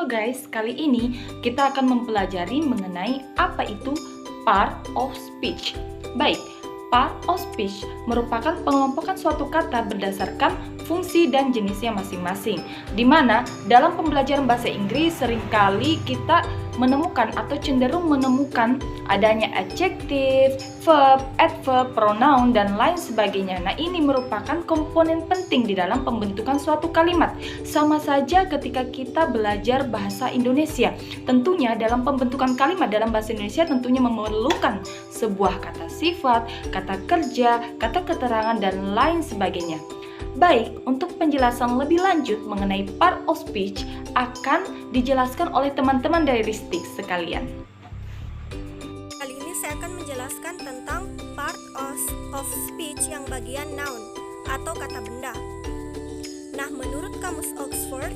Halo guys, kali ini kita akan mempelajari mengenai apa itu part of speech. Baik, part of speech merupakan pengelompokan suatu kata berdasarkan fungsi dan jenisnya masing-masing. Di mana dalam pembelajaran bahasa Inggris seringkali kita menemukan atau cenderung menemukan adanya adjective, verb, adverb, pronoun, dan lain sebagainya. Nah, ini merupakan komponen penting di dalam pembentukan suatu kalimat. Sama saja ketika kita belajar bahasa Indonesia. Tentunya dalam pembentukan kalimat dalam bahasa Indonesia tentunya memerlukan sebuah kata sifat, kata kerja, kata keterangan, dan lain sebagainya. Baik, untuk penjelasan lebih lanjut mengenai part of speech akan dijelaskan oleh teman-teman dari Ristik sekalian. Kali ini saya akan menjelaskan tentang part of speech yang bagian noun atau kata benda. Nah, menurut Kamus Oxford,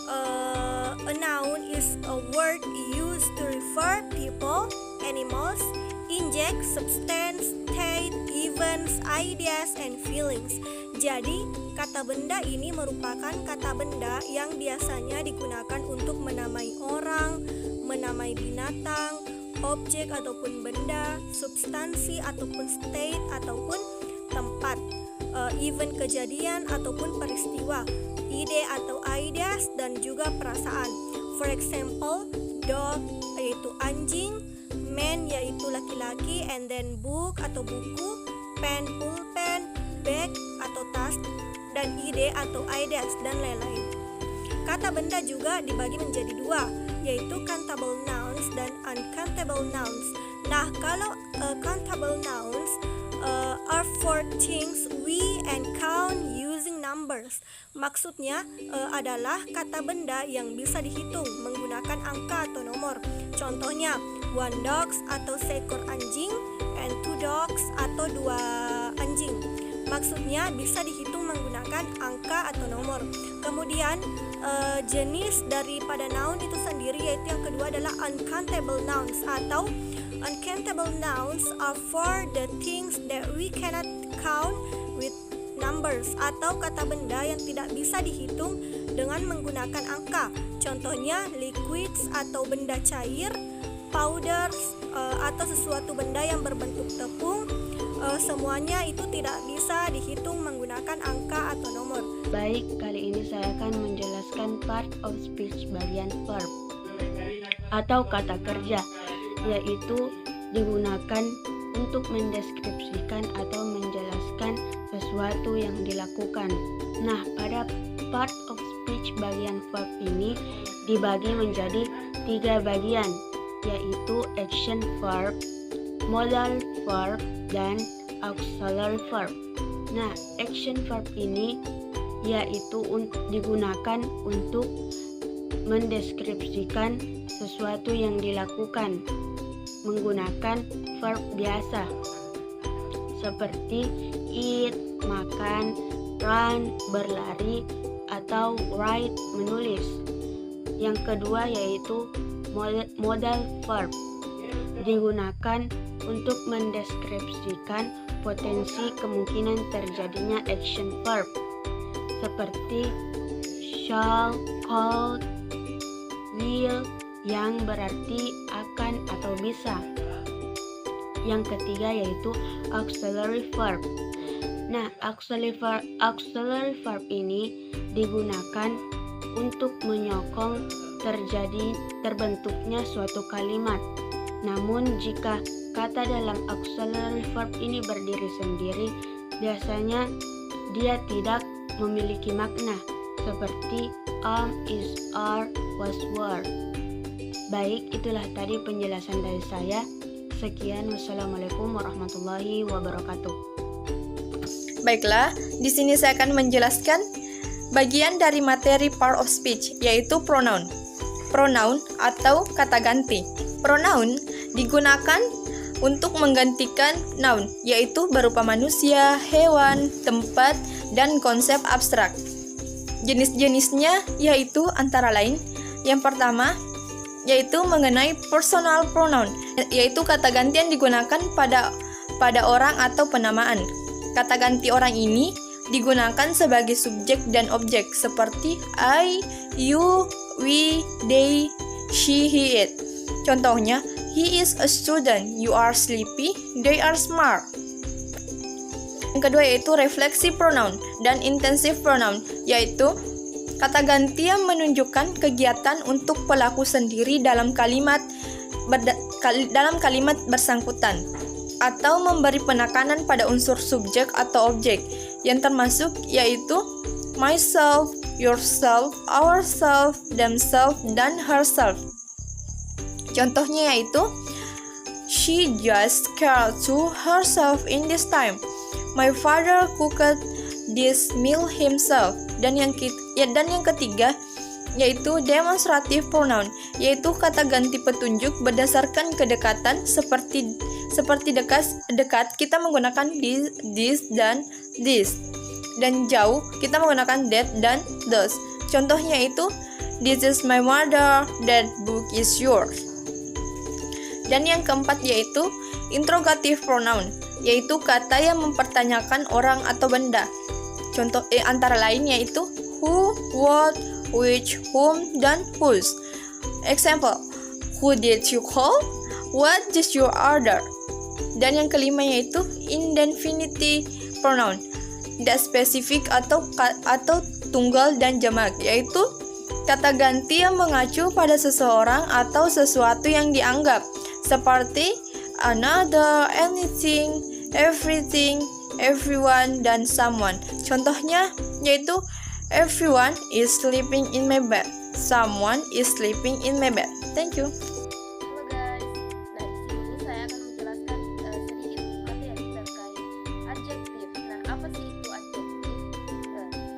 a noun is a word used to refer people, animals, inject, substance, state, events, ideas, and feelings. Jadi, kata benda ini merupakan kata benda yang biasanya digunakan untuk menamai orang, menamai binatang, objek ataupun benda, substansi ataupun state ataupun tempat, event kejadian ataupun peristiwa, ide atau ideas, dan juga perasaan. For example, dog yaitu anjing, man yaitu laki-laki, and then book atau buku, pen pulpen, bag atau tas, dan ide atau ideas, dan lain-lain. Kata benda juga dibagi menjadi dua, yaitu countable nouns dan uncountable nouns. Nah, kalau countable nouns are for things we and count using numbers. Maksudnya adalah kata benda yang bisa dihitung menggunakan angka atau nomor. Contohnya, one dogs atau seekor anjing, and two dogs atau dua anjing. Maksudnya bisa dihitung menggunakan angka atau nomor. Kemudian jenis daripada noun itu sendiri, yaitu yang kedua adalah uncountable nouns, atau uncountable nouns are for the things that we cannot count with numbers, atau kata benda yang tidak bisa dihitung dengan menggunakan angka. Contohnya liquids atau benda cair, powders atau sesuatu benda yang berbentuk tepung. Semuanya itu tidak bisa dihitung menggunakan angka atau nomor. Baik, kali ini saya akan menjelaskan part of speech bagian verb atau kata kerja, yaitu digunakan untuk mendeskripsikan atau menjelaskan sesuatu yang dilakukan. Nah, pada part of speech bagian verb ini dibagi menjadi 3 bagian, yaitu action verb, modal verb, dan auxiliary verb. Nah, action verb ini yaitu digunakan untuk mendeskripsikan sesuatu yang dilakukan menggunakan verb biasa seperti eat, makan, run, berlari, atau write, menulis. Yang kedua yaitu modal verb, digunakan untuk mendeskripsikan potensi kemungkinan terjadinya action verb seperti shall, could, will, yang berarti akan atau bisa. Yang ketiga yaitu auxiliary verb. Nah, auxiliary verb ini digunakan untuk menyokong terbentuknya suatu kalimat. Namun jika kata dalam auxiliary verb ini berdiri sendiri, biasanya dia tidak memiliki makna seperti is, are, was, were. Baik, itulah tadi penjelasan dari saya. Sekian, wassalamualaikum warahmatullahi wabarakatuh. Baiklah, di sini saya akan menjelaskan bagian dari materi part of speech, yaitu pronoun. Pronoun atau kata ganti. Pronoun digunakan untuk menggantikan noun, yaitu berupa manusia, hewan, tempat, dan konsep abstrak. Jenis-jenisnya yaitu antara lain, yang pertama yaitu mengenai personal pronoun, yaitu kata ganti yang digunakan pada orang atau penamaan. Kata ganti orang ini digunakan sebagai subjek dan objek seperti I, you, we, they, she, he, it. Contohnya, he is a student, you are sleepy, they are smart. Yang kedua yaitu refleksi pronoun dan intensive pronoun, yaitu kata ganti yang menunjukkan kegiatan untuk pelaku sendiri dalam kalimat bersangkutan, atau memberi penekanan pada unsur subjek atau objek yang termasuk yaitu myself, yourself, ourself, themselves, dan herself. Contohnya yaitu she just cared to herself in this time. My father cooked this meal himself. Dan yang ketiga yaitu demonstrative pronoun, yaitu kata ganti petunjuk berdasarkan kedekatan seperti dekat kita menggunakan this dan this, dan jauh kita menggunakan that dan those. Contohnya itu this is my mother, that book is yours. Dan yang keempat yaitu interrogative pronoun, yaitu kata yang mempertanyakan orang atau benda. Contoh antara lain yaitu who, what, which, whom, dan whose. Example, who did you call? What did you order? Dan yang kelima yaitu indefinite pronoun, tidak spesifik atau tunggal dan jamak, yaitu kata ganti yang mengacu pada seseorang atau sesuatu yang dianggap, seperti another, anything, everything, everyone, dan someone. Contohnya yaitu everyone is sleeping in my bed, someone is sleeping in my bed. Thank you. Halo guys, nah di sini saya akan menjelaskan sedikit materi terkait adjektif. Nah, apa sih itu adjektif?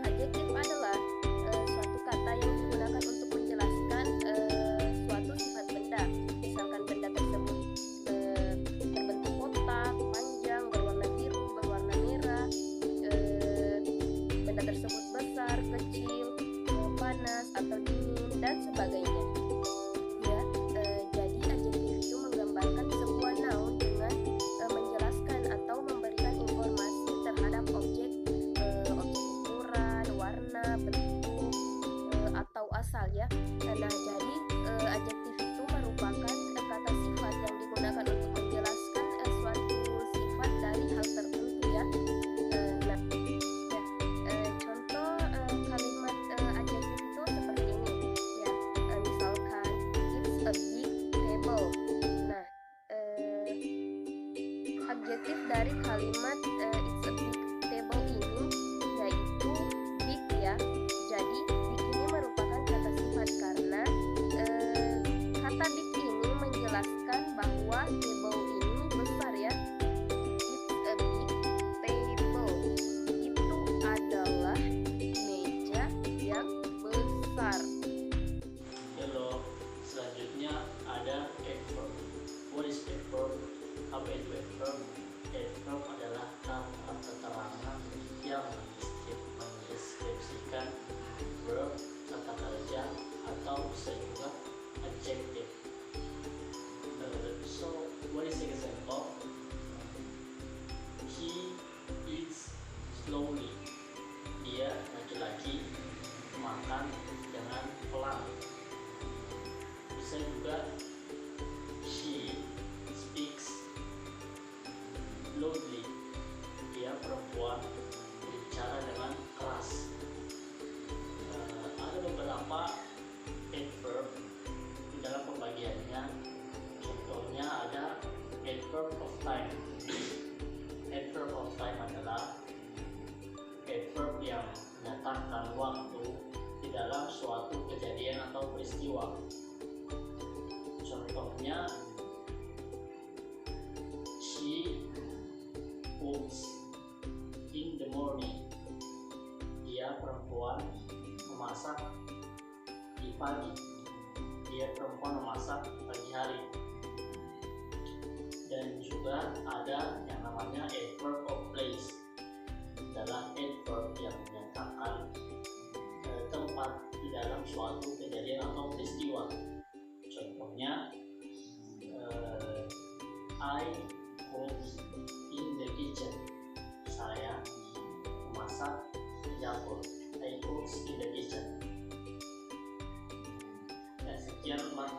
Adjektif adalah suatu kata yang digunakan untuk menjelaskan suatu sifat benda. Misalkan benda tersebut berbentuk kotak, panjang, berwarna biru, berwarna merah, benda tersebut besar, kecil, panas atau dingin, dan sebagainya. Jadi adjektif itu menggambarkan sebuah noun dengan menjelaskan atau memberikan informasi terhadap objek ukuran, warna, bentuk, atau asal ya. Nah, jadi adjektif itu merupakan kata sifat yang digunakan untuk menjelaskan suatu sifat dari hal tertentu ya. Contoh kalimat adjektif itu seperti ini ya. Misalkan it's a big table. Nah, adjektif dari kalimat it's a big table ini yaitu big ya. Jadi big ini merupakan kata sifat karena kata big ini menjelaskan bahwa table ini besar ya. It's a big table. Itu adalah meja yang besar. Hello, selanjutnya ada adverb. What is adverb? Apa itu adverb? Adverb adalah kata keterangan yang mendeskripsikan verb, kata kerja, atau bisa juga adjective. So, what is the example? He eats slowly. Dia laki-laki makan dengan pelan. Bisa juga she speaks loudly. Dia perempuan bicara dengan keras. Ada beberapa adverb di dalam pembagiannya. Contohnya ada adverb of time. Adverb of time adalah adverb yang menyatakan waktu di dalam suatu kejadian atau peristiwa. Contohnya she cooks in the morning. Dia perempuan memasak di pagi. Dia perempuan memasak pagi hari. Dan juga ada yang namanya adverb of place. Adalah adverb yang menyatakan tempat di dalam suatu kejadian atau peristiwa. Contohnya I cooks in the kitchen. Saya memasak di dapur. I cooks in the kitchen. Sekian, Mas.